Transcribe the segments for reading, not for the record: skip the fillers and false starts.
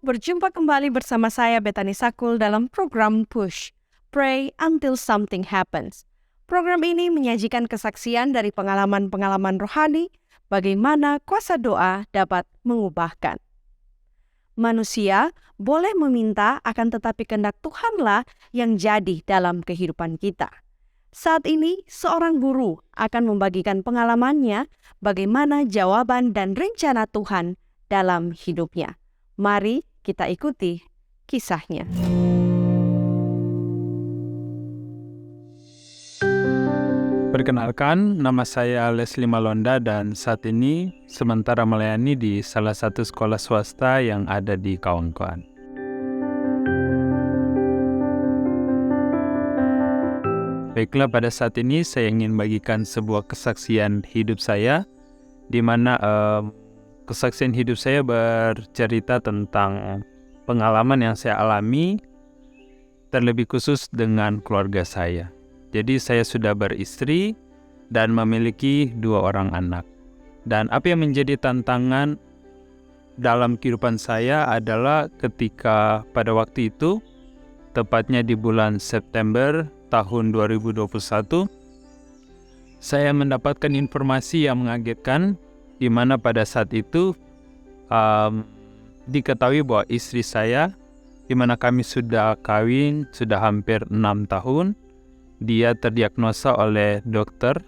berjumpa kembali bersama saya Betani Sakul dalam program Push, Pray Until Something Happens. Program ini menyajikan kesaksian dari pengalaman-pengalaman rohani, bagaimana kuasa doa dapat mengubahkan. Manusia boleh meminta, akan tetapi kehendak Tuhanlah yang jadi dalam kehidupan kita. Saat ini, seorang guru akan membagikan pengalamannya bagaimana jawaban dan rencana Tuhan dalam hidupnya. Mari kita ikuti kisahnya. Perkenalkan, nama saya Leslie Malonda dan saat ini sementara melayani di salah satu sekolah swasta yang ada di Kawan-Kawan. Baiklah, pada saat ini saya ingin bagikan sebuah kesaksian hidup saya, di mana kesaksian hidup saya bercerita tentang pengalaman yang saya alami, terlebih khusus dengan keluarga saya. Jadi saya sudah beristri dan memiliki 2 orang anak. Dan apa yang menjadi tantangan dalam kehidupan saya adalah ketika pada waktu itu, tepatnya di bulan September tahun 2021, saya mendapatkan informasi yang mengagetkan, di mana pada saat itu diketahui bahwa istri saya, di mana kami sudah kawin sudah hampir 6 tahun, dia terdiagnosa oleh dokter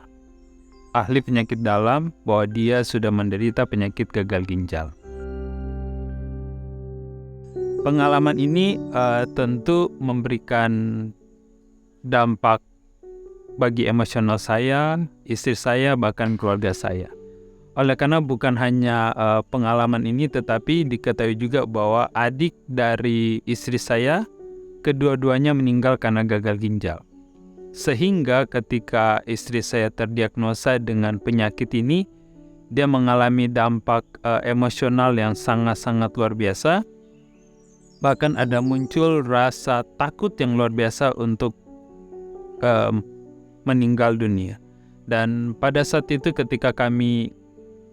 ahli penyakit dalam bahwa dia sudah menderita penyakit gagal ginjal. Pengalaman ini tentu memberikan dampak bagi emosional saya, istri saya, bahkan keluarga saya. Oleh karena bukan hanya pengalaman ini, tetapi diketahui juga bahwa adik dari istri saya, kedua-duanya meninggal karena gagal ginjal. Sehingga ketika istri saya terdiagnosa dengan penyakit ini, dia mengalami dampak emosional yang sangat-sangat luar biasa. Bahkan ada muncul rasa takut yang luar biasa untuk meninggal dunia. Dan pada saat itu ketika kami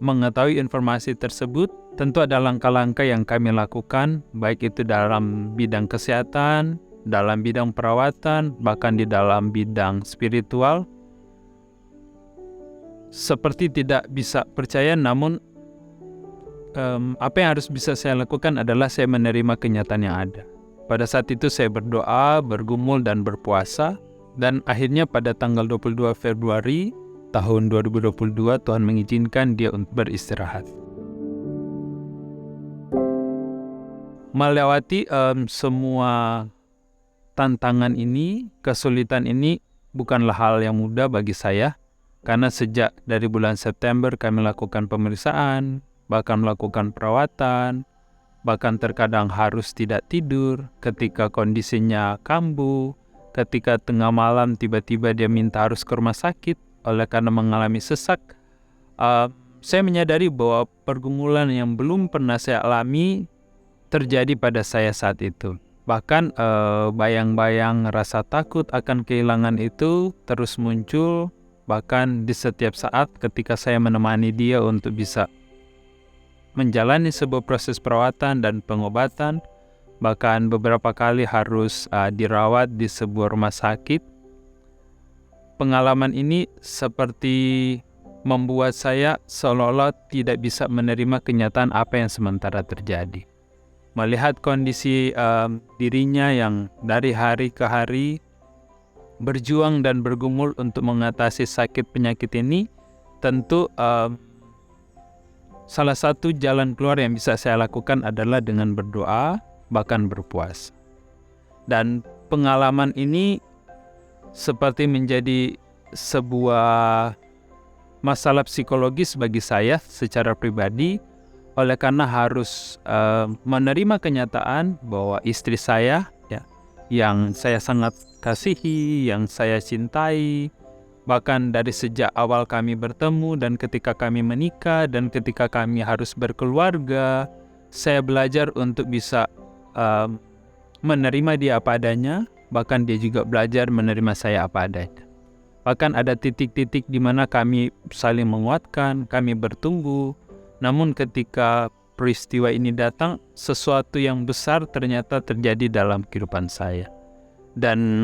mengetahui informasi tersebut, tentu ada langkah-langkah yang kami lakukan, baik itu dalam bidang kesehatan, dalam bidang perawatan, bahkan di dalam bidang spiritual. Seperti tidak bisa percaya, namun apa yang harus bisa saya lakukan adalah saya menerima kenyataan yang ada. Pada saat itu saya berdoa, bergumul dan berpuasa, dan akhirnya pada tanggal 22 Februari tahun 2022 Tuhan mengizinkan dia untuk beristirahat. Melewati semua tantangan ini, kesulitan ini bukanlah hal yang mudah bagi saya, karena sejak dari bulan September kami lakukan pemeriksaan, bahkan melakukan perawatan, bahkan terkadang harus tidak tidur ketika kondisinya kambuh, ketika tengah malam tiba-tiba dia minta harus ke rumah sakit oleh karena mengalami sesak. Saya menyadari bahwa pergumulan yang belum pernah saya alami terjadi pada saya saat itu. Bahkan bayang-bayang rasa takut akan kehilangan itu terus muncul, bahkan di setiap saat ketika saya menemani dia untuk bisa menjalani sebuah proses perawatan dan pengobatan, bahkan beberapa kali harus dirawat di sebuah rumah sakit. Pengalaman ini seperti membuat saya seolah-olah tidak bisa menerima kenyataan apa yang sementara terjadi. Melihat kondisi dirinya yang dari hari ke hari berjuang dan bergumul untuk mengatasi sakit penyakit ini, tentu salah satu jalan keluar yang bisa saya lakukan adalah dengan berdoa, bahkan berpuasa. Dan pengalaman ini seperti menjadi sebuah masalah psikologis bagi saya secara pribadi, oleh karena harus menerima kenyataan bahwa istri saya, yang saya sangat kasihi, yang saya cintai, bahkan dari sejak awal kami bertemu dan ketika kami menikah dan ketika kami harus berkeluarga, saya belajar untuk bisa menerima dia apa adanya, bahkan dia juga belajar menerima saya apa adanya. Bahkan ada titik-titik di mana kami saling menguatkan, kami bertumbuh. Namun ketika peristiwa ini datang, sesuatu yang besar ternyata terjadi dalam kehidupan saya. Dan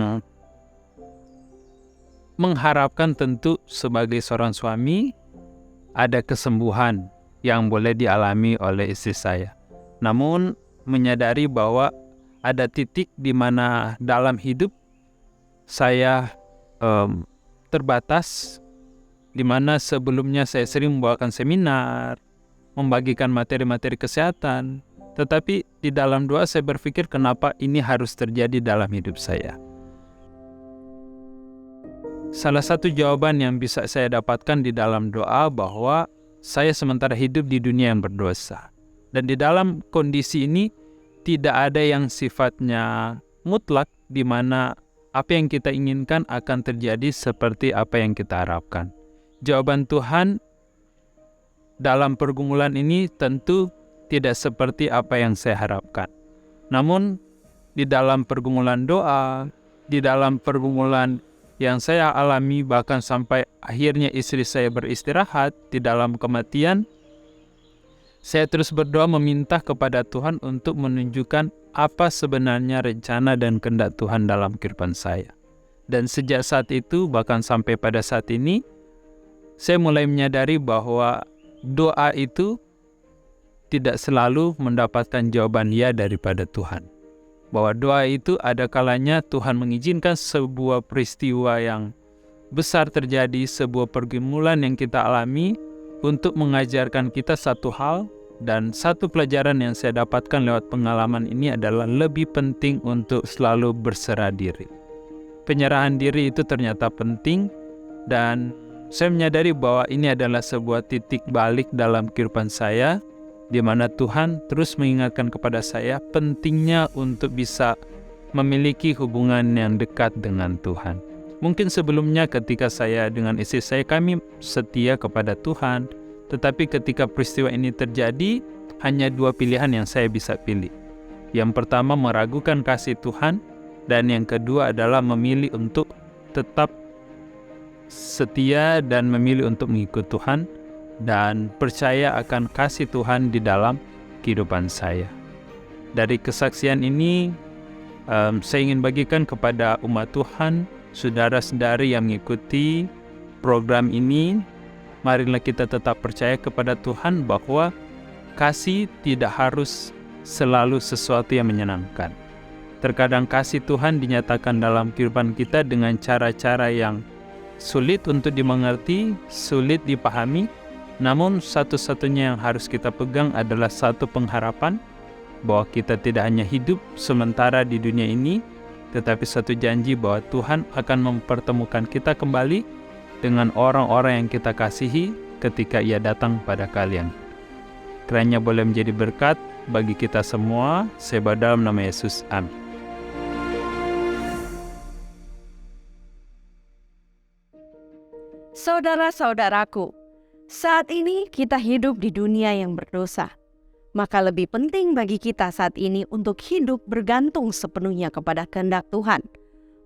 mengharapkan tentu sebagai seorang suami ada kesembuhan yang boleh dialami oleh istri saya. Namun menyadari bahwa ada titik di mana dalam hidup saya terbatas, di mana sebelumnya saya sering membawakan seminar, membagikan materi-materi kesehatan, tetapi di dalam doa saya berpikir kenapa ini harus terjadi dalam hidup saya. Salah satu jawaban yang bisa saya dapatkan di dalam doa bahwa saya sementara hidup di dunia yang berdosa. Dan di dalam kondisi ini tidak ada yang sifatnya mutlak, di mana apa yang kita inginkan akan terjadi seperti apa yang kita harapkan. Jawaban Tuhan dalam pergumulan ini tentu tidak seperti apa yang saya harapkan. Namun di dalam pergumulan doa, di dalam pergumulan yang saya alami, bahkan sampai akhirnya istri saya beristirahat di dalam kematian, saya terus berdoa meminta kepada Tuhan untuk menunjukkan apa sebenarnya rencana dan kehendak Tuhan dalam kehidupan saya. Dan sejak saat itu, bahkan sampai pada saat ini, saya mulai menyadari bahwa doa itu tidak selalu mendapatkan jawaban ya daripada Tuhan. Bahwa doa itu ada kalanya Tuhan mengizinkan sebuah peristiwa yang besar terjadi, sebuah pergumulan yang kita alami untuk mengajarkan kita satu hal. Dan satu pelajaran yang saya dapatkan lewat pengalaman ini adalah lebih penting untuk selalu berserah diri. Penyerahan diri itu ternyata penting, dan saya menyadari bahwa ini adalah sebuah titik balik dalam kehidupan saya, di mana Tuhan terus mengingatkan kepada saya pentingnya untuk bisa memiliki hubungan yang dekat dengan Tuhan. Mungkin sebelumnya ketika saya dengan istri saya, kami setia kepada Tuhan, tetapi ketika peristiwa ini terjadi, hanya dua pilihan yang saya bisa pilih. Yang pertama, meragukan kasih Tuhan, dan yang kedua adalah memilih untuk tetap setia dan memilih untuk mengikut Tuhan dan percaya akan kasih Tuhan di dalam kehidupan saya. Dari kesaksian ini, saya ingin bagikan kepada umat Tuhan, saudara-saudari yang mengikuti program ini. Marilah kita tetap percaya kepada Tuhan bahwa kasih tidak harus selalu sesuatu yang menyenangkan. Terkadang kasih Tuhan dinyatakan dalam kehidupan kita dengan cara-cara yang sulit untuk dimengerti, sulit dipahami. Namun satu-satunya yang harus kita pegang adalah satu pengharapan bahwa kita tidak hanya hidup sementara di dunia ini, tetapi satu janji bahwa Tuhan akan mempertemukan kita kembali dengan orang-orang yang kita kasihi ketika Ia datang pada kalian. Kiranya boleh menjadi berkat bagi kita semua. Saya berdoa dalam nama Yesus. Amin. Saudara-saudaraku, saat ini kita hidup di dunia yang berdosa. Maka lebih penting bagi kita saat ini untuk hidup bergantung sepenuhnya kepada kehendak Tuhan.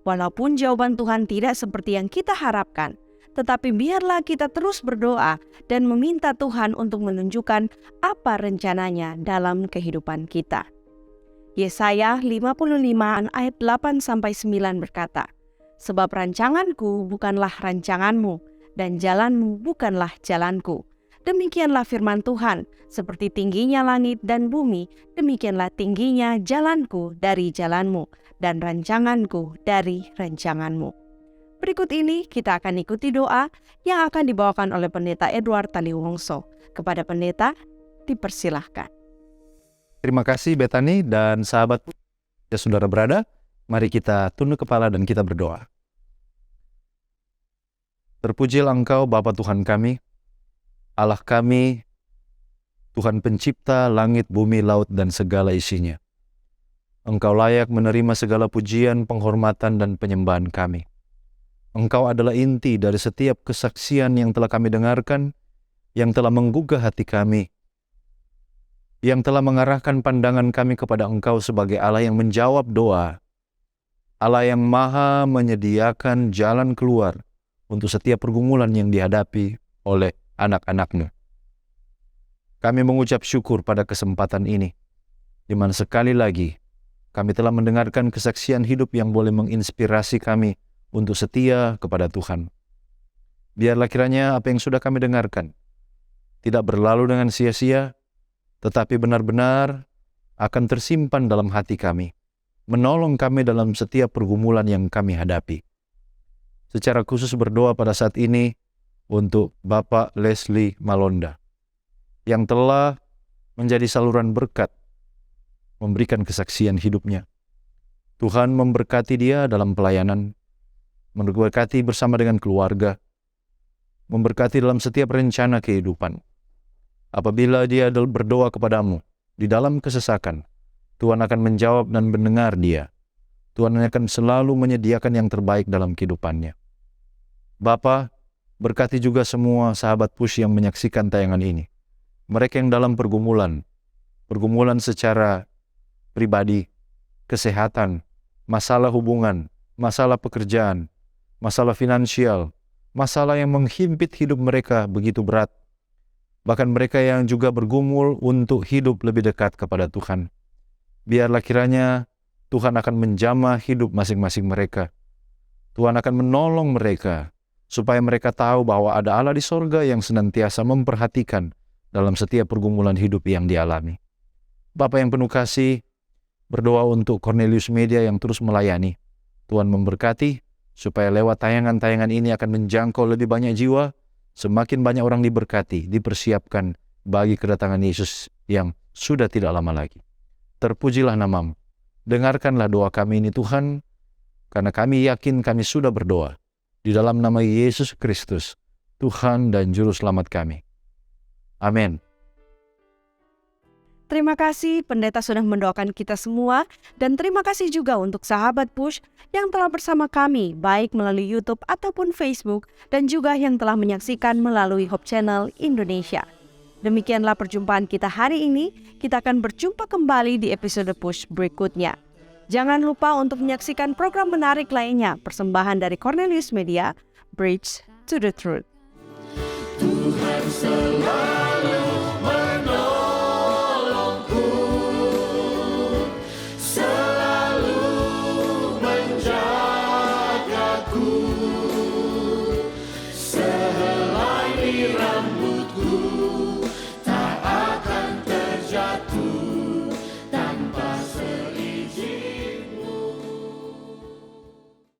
Walaupun jawaban Tuhan tidak seperti yang kita harapkan, tetapi biarlah kita terus berdoa dan meminta Tuhan untuk menunjukkan apa rencananya dalam kehidupan kita. Yesaya 55 ayat 8-9 berkata, "Sebab rancanganku bukanlah rancanganmu, dan jalanmu bukanlah jalanku. Demikianlah firman Tuhan, seperti tingginya langit dan bumi, demikianlah tingginya jalanku dari jalanmu, dan rancanganku dari rancanganmu." Berikut ini kita akan ikuti doa yang akan dibawakan oleh Pendeta Edward Taliwongso. Kepada pendeta, dipersilahkan. Terima kasih Bethany dan sahabatku. Ya saudara berada, mari kita tunduk kepala dan kita berdoa. Terpujilah Engkau Bapa Tuhan kami, Allah kami, Tuhan pencipta langit, bumi, laut, dan segala isinya. Engkau layak menerima segala pujian, penghormatan, dan penyembahan kami. Engkau adalah inti dari setiap kesaksian yang telah kami dengarkan, yang telah menggugah hati kami, yang telah mengarahkan pandangan kami kepada Engkau sebagai Allah yang menjawab doa, Allah yang maha menyediakan jalan keluar untuk setiap pergumulan yang dihadapi oleh anak-anak-Mu. Kami mengucap syukur pada kesempatan ini, di mana sekali lagi kami telah mendengarkan kesaksian hidup yang boleh menginspirasi kami untuk setia kepada Tuhan. Biarlah kiranya apa yang sudah kami dengarkan tidak berlalu dengan sia-sia, tetapi benar-benar akan tersimpan dalam hati kami, menolong kami dalam setiap pergumulan yang kami hadapi. Secara khusus berdoa pada saat ini untuk Bapak Leslie Malonda, yang telah menjadi saluran berkat, memberikan kesaksian hidupnya. Tuhan memberkati dia dalam pelayanan, memberkati bersama dengan keluarga, memberkati dalam setiap rencana kehidupan. Apabila dia berdoa kepadamu di dalam kesesakan, Tuhan akan menjawab dan mendengar dia. Tuhan akan selalu menyediakan yang terbaik dalam kehidupannya. Bapa, berkati juga semua sahabat Push yang menyaksikan tayangan ini. Mereka yang dalam pergumulan secara pribadi, kesehatan, masalah hubungan, masalah pekerjaan, masalah finansial, masalah yang menghimpit hidup mereka begitu berat. Bahkan mereka yang juga bergumul untuk hidup lebih dekat kepada Tuhan. Biarlah kiranya Tuhan akan menjamah hidup masing-masing mereka. Tuhan akan menolong mereka supaya mereka tahu bahwa ada Allah di sorga yang senantiasa memperhatikan dalam setiap pergumulan hidup yang dialami. Bapa yang penuh kasih, berdoa untuk Cornelius Media yang terus melayani. Tuhan memberkati supaya lewat tayangan-tayangan ini akan menjangkau lebih banyak jiwa, semakin banyak orang diberkati, dipersiapkan bagi kedatangan Yesus yang sudah tidak lama lagi. Terpujilah nama-Mu. Dengarkanlah doa kami ini Tuhan, karena kami yakin kami sudah berdoa di dalam nama Yesus Kristus, Tuhan dan Juru Selamat kami. Amin. Terima kasih pendeta sudah mendoakan kita semua, dan terima kasih juga untuk sahabat Push yang telah bersama kami baik melalui YouTube ataupun Facebook, dan juga yang telah menyaksikan melalui Hope Channel Indonesia. Demikianlah perjumpaan kita hari ini. Kita akan berjumpa kembali di episode Push berikutnya. Jangan lupa untuk menyaksikan program menarik lainnya, persembahan dari Cornelius Media, Bridge to the Truth. Tuhan selalu